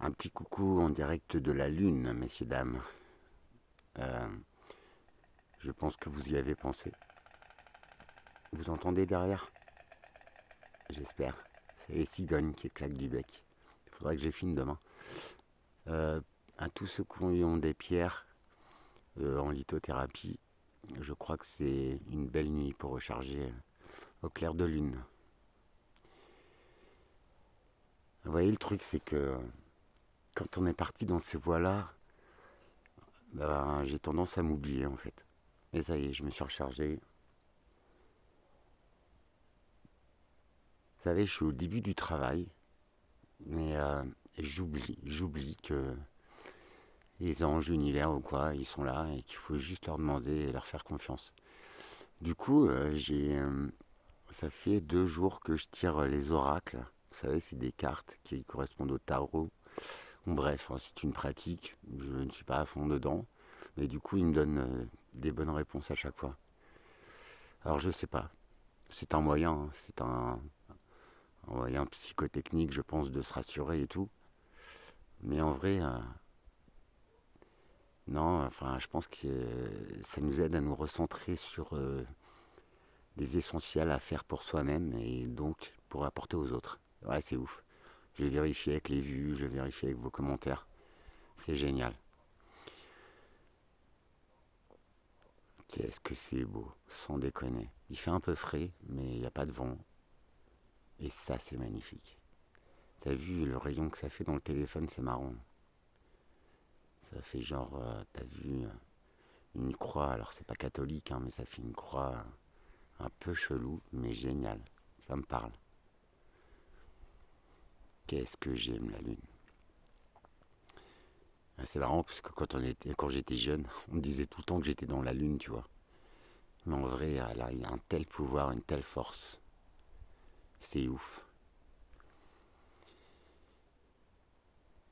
Un petit coucou en direct de la Lune, messieurs, dames. Euh, je pense que vous y avez pensé. Vous entendez derrière? J'espère. C'est les cigognes qui claquent du bec. Il faudrait que j'ai fini demain. Euh, à tous ceux qui ont des pierres en lithothérapie, je crois que c'est une belle nuit pour recharger au clair de lune. Vous voyez, le truc, c'est que quand on est parti dans ces voies-là, j'ai tendance à m'oublier en fait. Et ça y est, je me suis rechargé. Vous savez, je suis au début du travail, mais j'oublie que les anges, l'univers ou quoi, ils sont là et qu'il faut juste leur demander et leur faire confiance. Du coup, ça fait 2 jours que je tire les oracles. Vous savez, c'est des cartes qui correspondent au tarot. Bon, bref, hein, c'est une pratique. Je ne suis pas à fond dedans, mais du coup, ils me donnent des bonnes réponses à chaque fois. Alors, je sais pas. C'est un moyen, hein, c'est un moyen psychotechnique, je pense, de se rassurer et tout. Mais en vrai, non, enfin, je pense que ça nous aide à nous recentrer sur des essentiels à faire pour soi-même et donc pour apporter aux autres. Ouais, c'est ouf. Je vais vérifier avec les vues, je vais vérifier avec vos commentaires. C'est génial. Qu'est-ce que c'est beau, sans déconner. Il fait un peu frais, mais il n'y a pas de vent. Et ça, c'est magnifique. T'as vu le rayon que ça fait dans le téléphone, c'est marrant. Ça fait genre, t'as vu une croix, alors c'est pas catholique, hein, mais ça fait une croix un peu chelou, mais génial. Ça me parle. Qu'est-ce que j'aime la lune. Ah, c'est marrant parce que quand j'étais jeune, on me disait tout le temps que j'étais dans la lune, tu vois. Mais en vrai, il y a un tel pouvoir, une telle force. C'est ouf.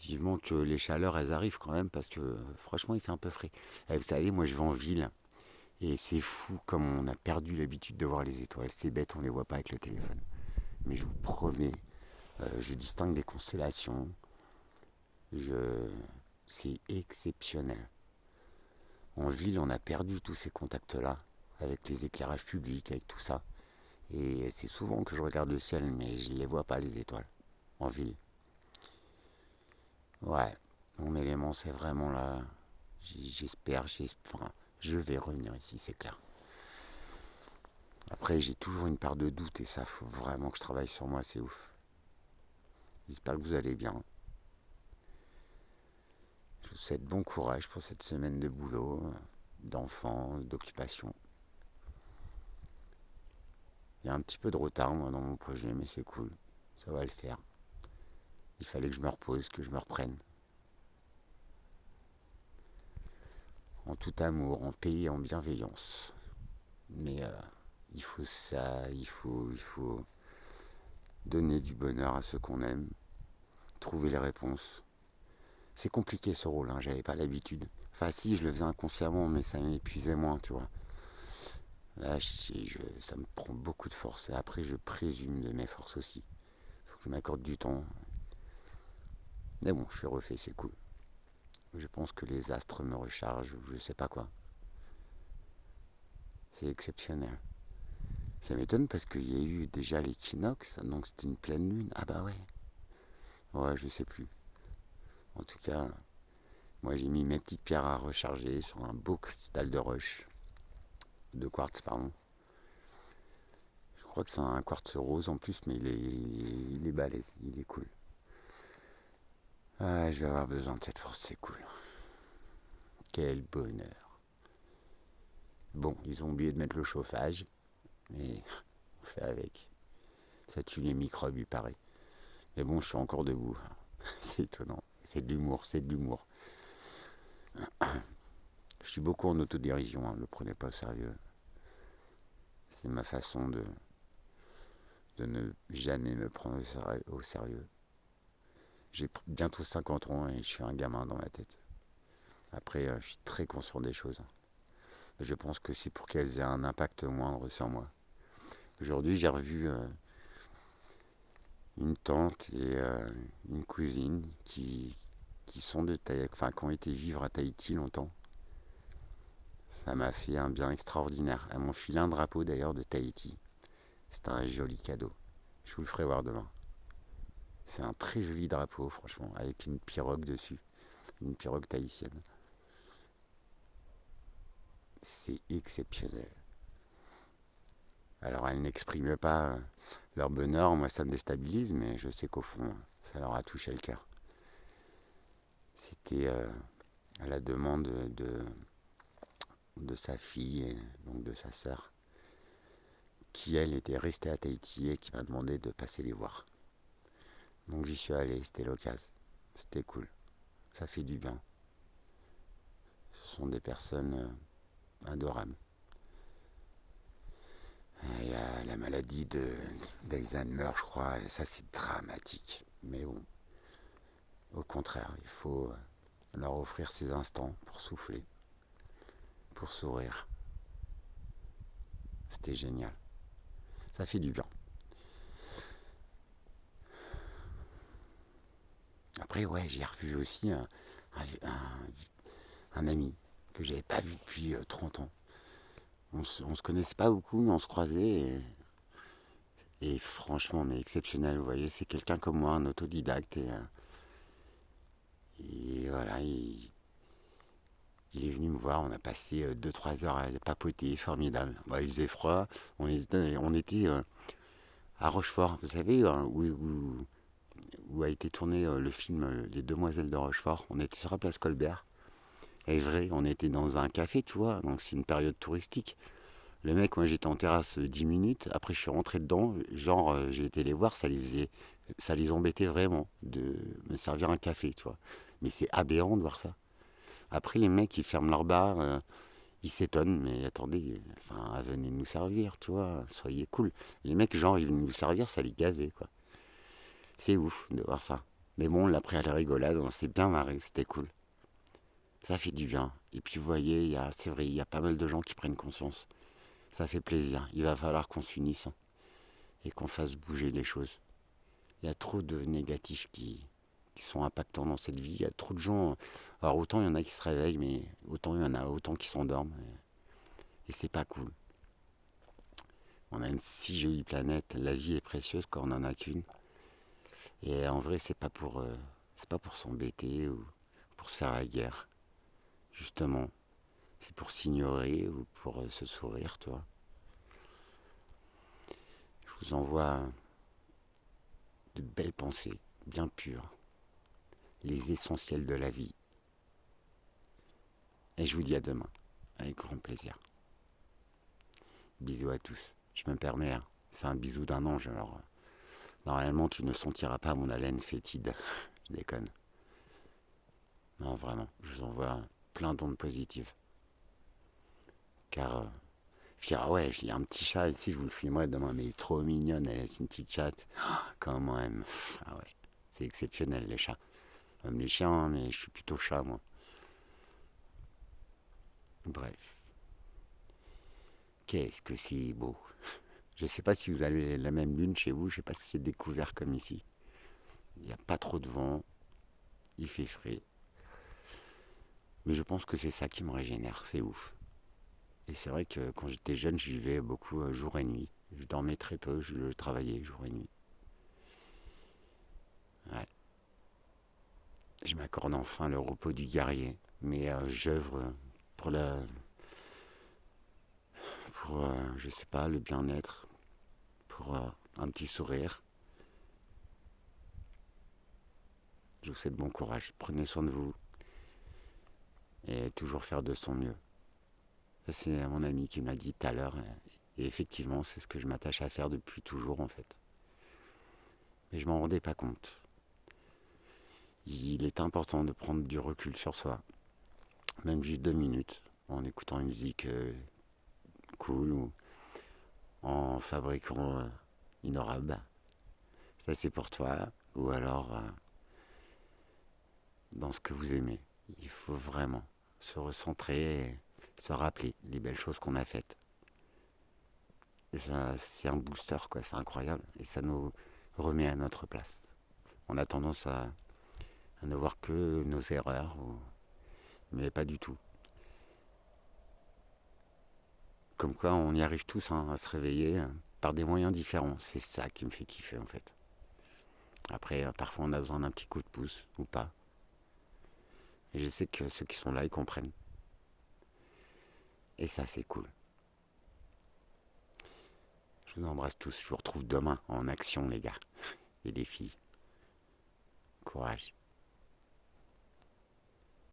Vivement que les chaleurs, elles arrivent quand même parce que franchement, il fait un peu frais. Et vous savez, moi je vais en ville et c'est fou comme on a perdu l'habitude de voir les étoiles. C'est bête, on les voit pas avec le téléphone. Mais je vous promets, je distingue les constellations. Je... C'est exceptionnel. En ville, on a perdu tous ces contacts-là, avec les éclairages publics, avec tout ça. Et c'est souvent que je regarde le ciel, mais je ne les vois pas, les étoiles, en ville. Ouais, mon élément, c'est vraiment là. Enfin, je vais revenir ici, c'est clair. Après, j'ai toujours une part de doute, et ça, faut vraiment que je travaille sur moi, c'est ouf. J'espère que vous allez bien. Je vous souhaite bon courage pour cette semaine de boulot, d'enfants, d'occupation. Il y a un petit peu de retard moi, dans mon projet, mais c'est cool. Ça va le faire. Il fallait que je me repose, que je me reprenne. En tout amour, en paix et en bienveillance. Mais il faut ça, il faut donner du bonheur à ceux qu'on aime, trouver les réponses. C'est compliqué ce rôle, hein, j'avais pas l'habitude. Enfin si, je le faisais inconsciemment, mais ça m'épuisait moins, tu vois. Là, ça me prend beaucoup de force. Et après, je présume de mes forces aussi. Il faut que je m'accorde du temps. Mais bon, je suis refait, c'est cool. Je pense que les astres me rechargent ou je sais pas quoi. C'est exceptionnel. Ça m'étonne parce qu'il y a eu déjà l'équinoxe, donc c'était une pleine lune. Ah bah ouais. Ouais, je sais plus. En tout cas, moi j'ai mis mes petites pierres à recharger sur un beau cristal de roche. De quartz, pardon. Je crois que c'est un quartz rose en plus, mais il est balèze, il est cool. Ah, je vais avoir besoin de cette force, c'est cool. Quel bonheur. Bon, ils ont oublié de mettre le chauffage, mais on fait avec. Ça tue les microbes, il paraît. Mais bon, je suis encore debout. C'est étonnant. C'est de l'humour, c'est de l'humour. Je suis beaucoup en autodérision, hein, ne le prenez pas au sérieux. C'est ma façon de ne jamais me prendre au sérieux. J'ai bientôt 50 ans et je suis un gamin dans ma tête. Après, je suis très conscient des choses. Je pense que c'est pour qu'elles aient un impact moindre sur moi. Aujourd'hui, j'ai revu une tante et une cousine qui sont enfin, qui ont été vivre à Tahiti longtemps. Ça m'a fait un bien extraordinaire. Elles m'ont filé un drapeau d'ailleurs de Tahiti. C'est un joli cadeau. Je vous le ferai voir demain. C'est un très joli drapeau, franchement, avec une pirogue dessus. Une pirogue tahitienne. C'est exceptionnel. Alors elles n'expriment pas leur bonheur, moi ça me déstabilise, mais je sais qu'au fond, ça leur a touché le cœur. C'était à la demande de sa fille, et donc de sa sœur, qui elle était restée à Tahiti et qui m'a demandé de passer les voir. Donc j'y suis allé, c'était l'occasion. C'était cool. Ça fait du bien. Ce sont des personnes adorables. Il y a la maladie d'Alzheimer, je crois, et ça c'est dramatique. Mais bon, au contraire, il faut leur offrir ces instants pour souffler, pour sourire. C'était génial. Ça fait du bien. Après, ouais, j'ai revu aussi un ami que j'avais pas vu depuis 30 ans. On se connaissait pas beaucoup, mais on se croisait et franchement, mais exceptionnel, vous voyez, c'est quelqu'un comme moi, un autodidacte et voilà, il est venu me voir, on a passé 2-3 heures à papoter, formidable. Bon, il faisait froid, on était à Rochefort, vous savez, où a été tourné le film Les Demoiselles de Rochefort. On était sur la place Colbert. Et vrai, on était dans un café, tu vois, donc c'est une période touristique. Le mec, moi j'étais en terrasse 10 minutes, après je suis rentré dedans, genre j'ai été les voir, ça les embêtait vraiment de me servir un café, tu vois. Mais c'est aberrant de voir ça. Après les mecs ils ferment leur bar, ils s'étonnent, mais attendez, enfin venez nous servir, tu vois, soyez cool. Les mecs genre ils venaient nous servir, ça les gavait quoi. C'est ouf de voir ça. Mais bon, on l'a pris à la rigolade, on s'est bien marré, c'était cool. Ça fait du bien. Et puis vous voyez, c'est vrai, il y a pas mal de gens qui prennent conscience. Ça fait plaisir. Il va falloir qu'on s'unisse et qu'on fasse bouger les choses. Il y a trop de négatifs qui sont impactants dans cette vie. Il y a trop de gens. Alors autant il y en a qui se réveillent, mais autant il y en a autant qui s'endorment. Et c'est pas cool. On a une si jolie planète. La vie est précieuse quand on n'en a qu'une. Et en vrai, c'est pas pour s'embêter ou pour se faire la guerre. Justement, c'est pour s'ignorer ou pour se sourire, toi. Je vous envoie de belles pensées, bien pures, les essentiels de la vie. Et je vous dis à demain, avec grand plaisir. Bisous à tous. Je me permets, hein, c'est un bisou d'un ange, alors normalement tu ne sentiras pas mon haleine fétide. Je déconne. Non, vraiment, je vous envoie plein d'ondes positives. Car, ah ouais, il y a un petit chat ici, je vous le filmerai demain, mais il est trop mignonne, elle est une petite chatte. Comment elle me... Ah ouais, c'est exceptionnel les chats. Même les chiens, hein, mais je suis plutôt chat moi. Bref. Qu'est-ce que c'est beau. Je sais pas si vous avez la même lune chez vous, je sais pas si c'est découvert comme ici. Il n'y a pas trop de vent, il fait frais. Mais je pense que c'est ça qui me régénère, c'est ouf. Et c'est vrai que quand j'étais jeune, je vivais beaucoup jour et nuit. Je dormais très peu, je travaillais jour et nuit. Ouais. Je m'accorde enfin le repos du guerrier. Mais j'œuvre pour je sais pas, le bien-être, pour un petit sourire. Je vous souhaite bon courage. Prenez soin de vous et toujours faire de son mieux. Ça, c'est mon ami qui m'a dit tout à l'heure. Et effectivement, c'est ce que je m'attache à faire depuis toujours en fait. Mais je m'en rendais pas compte. Il est important de prendre du recul sur soi, même juste 2 minutes, en écoutant une musique cool ou en fabriquant une robe. Ça c'est pour toi. Ou alors dans ce que vous aimez. Il faut vraiment se recentrer et se rappeler les belles choses qu'on a faites. Et ça, c'est un booster, quoi, c'est incroyable. Et ça nous remet à notre place. On a tendance à ne voir que nos erreurs, mais pas du tout. Comme quoi on y arrive tous à se réveiller par des moyens différents. C'est ça qui me fait kiffer en fait. Après, parfois on a besoin d'un petit coup de pouce ou pas. Et je sais que ceux qui sont là, ils comprennent. Et ça, c'est cool. Je vous embrasse tous. Je vous retrouve demain en action, les gars et les filles. Courage.